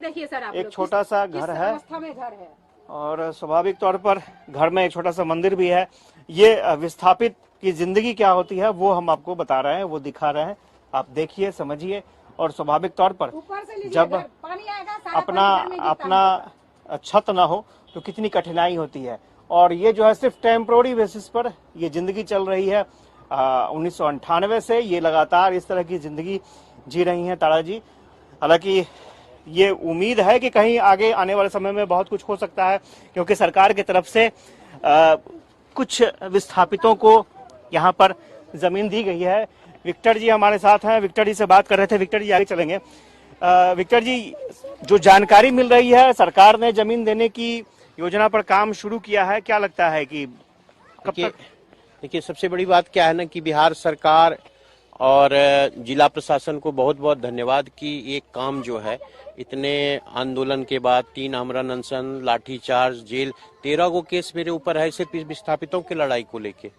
देखिए सर, आप एक छोटा सा घर है अवस्था में घर है और स्वाभाविक तौर पर घर में एक छोटा सा मंदिर भी है। ये विस्थापित की जिंदगी क्या होती है वो हम आपको बता रहे हैं, वो दिखा रहे हैं। आप देखिए, समझिए। और स्वाभाविक तौर पर जब पानी आएगा, अपना छत ना हो तो कितनी कठिनाई होती है। और ये जो है सिर्फ टेम्पोररी बेसिस पर ये जिंदगी चल रही है। 1998 से ये लगातार इस तरह की जिंदगी जी रही हैं तारा जी। हालांकि ये उम्मीद है कि कहीं आगे आने वाले समय में बहुत कुछ हो सकता है, क्योंकि सरकार की तरफ से कुछ विस्थापितों को यहाँ पर जमीन दी गई है। विक्टर जी हमारे साथ हैं, विक्टर जी से बात कर रहे थे। विक्टर जी आगे चलेंगे। विक्टर जी, जो जानकारी मिल रही है, सरकार ने जमीन देने की योजना पर काम शुरू किया है, क्या लगता है कि कब तक? देखिए, सबसे बड़ी बात क्या है ना कि बिहार सरकार और जिला प्रशासन को बहुत बहुत धन्यवाद कि ये काम जो है इतने आंदोलन के बाद 3 आमरण अनशन, लाठीचार्ज, जेल, 13 गो केस मेरे ऊपर है सिर्फ विस्थापितों की लड़ाई को लेके।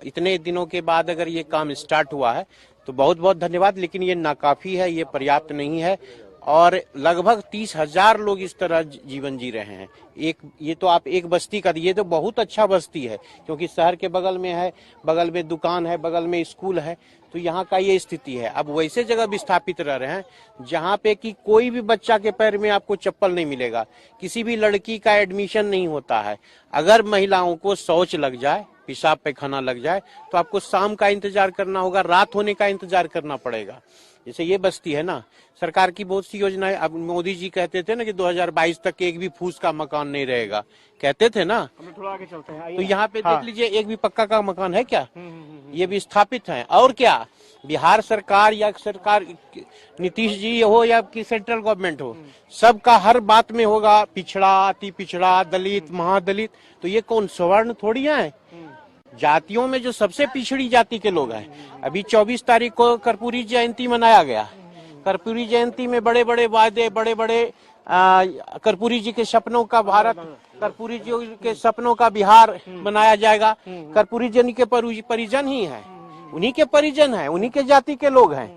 इतने दिनों के बाद अगर ये काम स्टार्ट हुआ है तो बहुत बहुत धन्यवाद। लेकिन ये नाकाफी है, ये पर्याप्त नहीं है और लगभग 30,000 लोग इस तरह जीवन जी रहे हैं। ये तो आप एक बस्ती का, ये तो बहुत अच्छा बस्ती है क्योंकि शहर के बगल में है, बगल में दुकान है, बगल में स्कूल है, तो यहाँ का ये स्थिति है। अब वैसे जगह विस्थापित रह रहे हैं जहाँ पे कि कोई भी बच्चा के पैर में आपको चप्पल नहीं मिलेगा, किसी भी लड़की का एडमिशन नहीं होता है। अगर महिलाओं को शौच लग जाए, पेशाब पैखाना लग जाए तो आपको शाम का इंतजार करना होगा, रात होने का इंतजार करना पड़ेगा। जैसे ये बस्ती है ना, सरकार की बहुत सी योजनाएं। अब मोदी जी कहते थे ना कि 2022 तक एक भी फूस का मकान नहीं रहेगा, कहते थे ना। हम थोड़ा आगे चलते हैं, तो यहाँ पे देख लीजिए, एक भी पक्का का मकान है क्या? ये भी स्थापित है। और क्या बिहार सरकार या सरकार नीतीश जी हो या कि सेंट्रल गवर्नमेंट हो, सबका हर बात में होगा पिछड़ा, अति पिछड़ा, दलित, महादलित। तो ये कौन सवर्ण थोड़ी है? जातियों में जो सबसे पिछड़ी जाति के लोग हैं। अभी 24 तारीख को कर्पूरी जयंती मनाया गया। कर्पूरी जयंती में बड़े बड़े वादे, बड़े बड़े कर्पूरी जी के सपनों का भारत, कर्पूरी जी के सपनों का बिहार बनाया जाएगा। कर्पूरी जी के परिजन ही है, उन्हीं के परिजन है, उन्हीं के जाति के लोग हैं।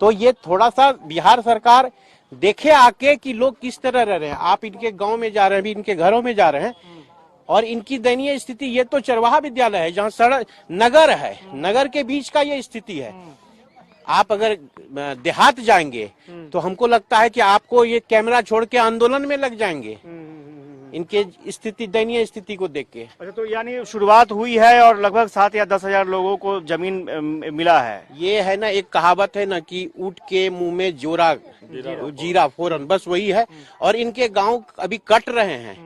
तो ये थोड़ा सा बिहार सरकार देखे आके कि लोग किस तरह रह रहे हैं। आप इनके गांव में जा रहे हैं, अभी इनके घरों में जा रहे हैं और इनकी दयनीय स्थिति। ये तो चरवाहा विद्यालय है जहाँ सड़क, नगर है, नगर के बीच का ये स्थिति है। आप अगर देहात जाएंगे तो हमको लगता है कि आपको ये कैमरा छोड़ के आंदोलन में लग जाएंगे इनके स्थिति, दयनीय स्थिति को देख के। अच्छा, तो यानी शुरुआत हुई है और लगभग 7 या 10,000 लोगों को जमीन मिला है। ये है ना, एक कहावत है ना कि ऊँट के मुंह में जोरा जीरा फोरन, बस वही है। और इनके गांव अभी कट रहे हैं।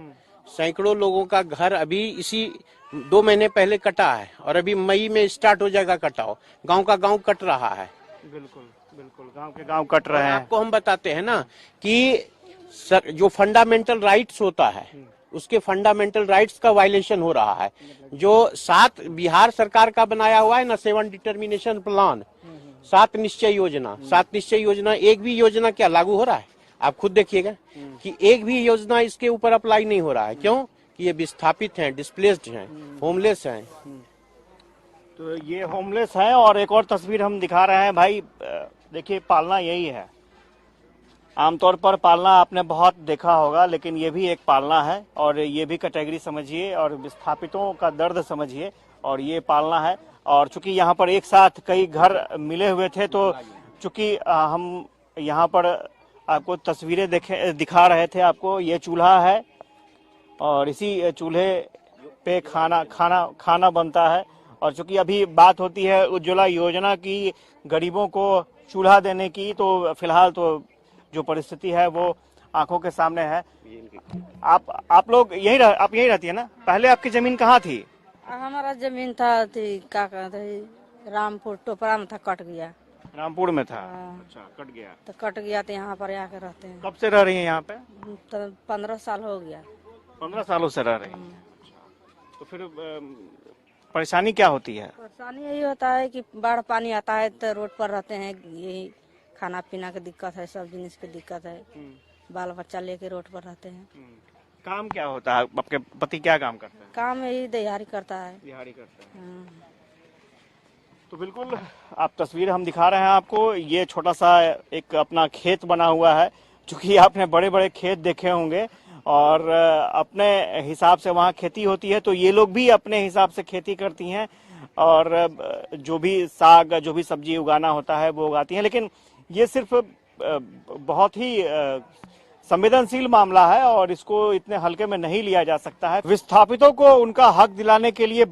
सैकड़ों लोगों का घर अभी इसी 2 महीने पहले कटा है और अभी मई में स्टार्ट हो जाएगा कटाव। गांव का गांव कट रहा है। बिल्कुल बिल्कुल, गांव के गांव कट रहे हैं। आपको हम बताते हैं ना कि जो फंडामेंटल राइट्स होता है उसके फंडामेंटल राइट्स का वायलेशन हो रहा है। जो 7 बिहार सरकार का बनाया हुआ है ना 7 डिटर्मिनेशन प्लान, 7 निश्चय योजना, 7 निश्चय योजना, एक भी योजना क्या लागू हो रहा है? आप खुद देखिएगा कि एक भी योजना इसके ऊपर अप्लाई नहीं हो रहा है। क्यों? कि ये विस्थापित हैं, डिस्प्लेस्ड हैं, होमलेस हैं। तो ये होमलेस है। और एक और तस्वीर हम दिखा रहे हैं भाई, देखिए पालना यही है। आमतौर पर पालना आपने बहुत देखा होगा, लेकिन ये भी एक पालना है और ये भी कैटेगरी समझिए और विस्थापितों का दर्द समझिए। और ये पालना है। और चूंकि यहाँ पर एक साथ कई घर मिले हुए थे, तो चूंकि हम यहाँ पर आपको तस्वीरें दिखा रहे थे आपको। ये चूल्हा है और इसी चूल्हे पे खाना बनता है। और चूंकि अभी बात होती है उज्ज्वला योजना की, गरीबों को चूल्हा देने की, तो फिलहाल तो जो परिस्थिति है वो आंखों के सामने है। आप लोग आप यहीं रहती है ना? पहले आपकी जमीन कहाँ थी? हमारा जमीन था क्या कहते हैं, रामपुर टोपरा में था, कट गया। रामपुर में था? अच्छा, कट गया। तो कट गया तो यहाँ पर आके रहते हैं। कब से रह रही हैं यहाँ पे? तो 15 साल हो गया। 15 सालों से रह रही हैं। तो फिर परेशानी क्या होती है? परेशानी यही होता है कि बाढ़ पानी आता है तो रोड पर रहते हैं, यही खाना पीना की दिक्कत है, सब जिनिस की दिक्कत है, बाल बच्चा लेके रोड पर रहते हैं। काम क्या होता है? आपके पति क्या काम करते हैं? काम यही दिहाड़ी करता है। दिहाड़ी करते हैं। तो बिल्कुल आप तस्वीर हम दिखा रहे हैं आपको। ये छोटा सा एक अपना खेत बना हुआ है चूंकि आपने बड़े बड़े खेत देखे होंगे और अपने हिसाब से वहाँ खेती होती है, तो ये लोग भी अपने हिसाब से खेती करती हैं और जो भी साग, जो भी सब्जी उगाना होता है वो उगाती हैं। लेकिन ये सिर्फ बहुत ही संवेदनशील मामला है और इसको इतने हल्के में नहीं लिया जा सकता है। विस्थापितों को उनका हक दिलाने के लिए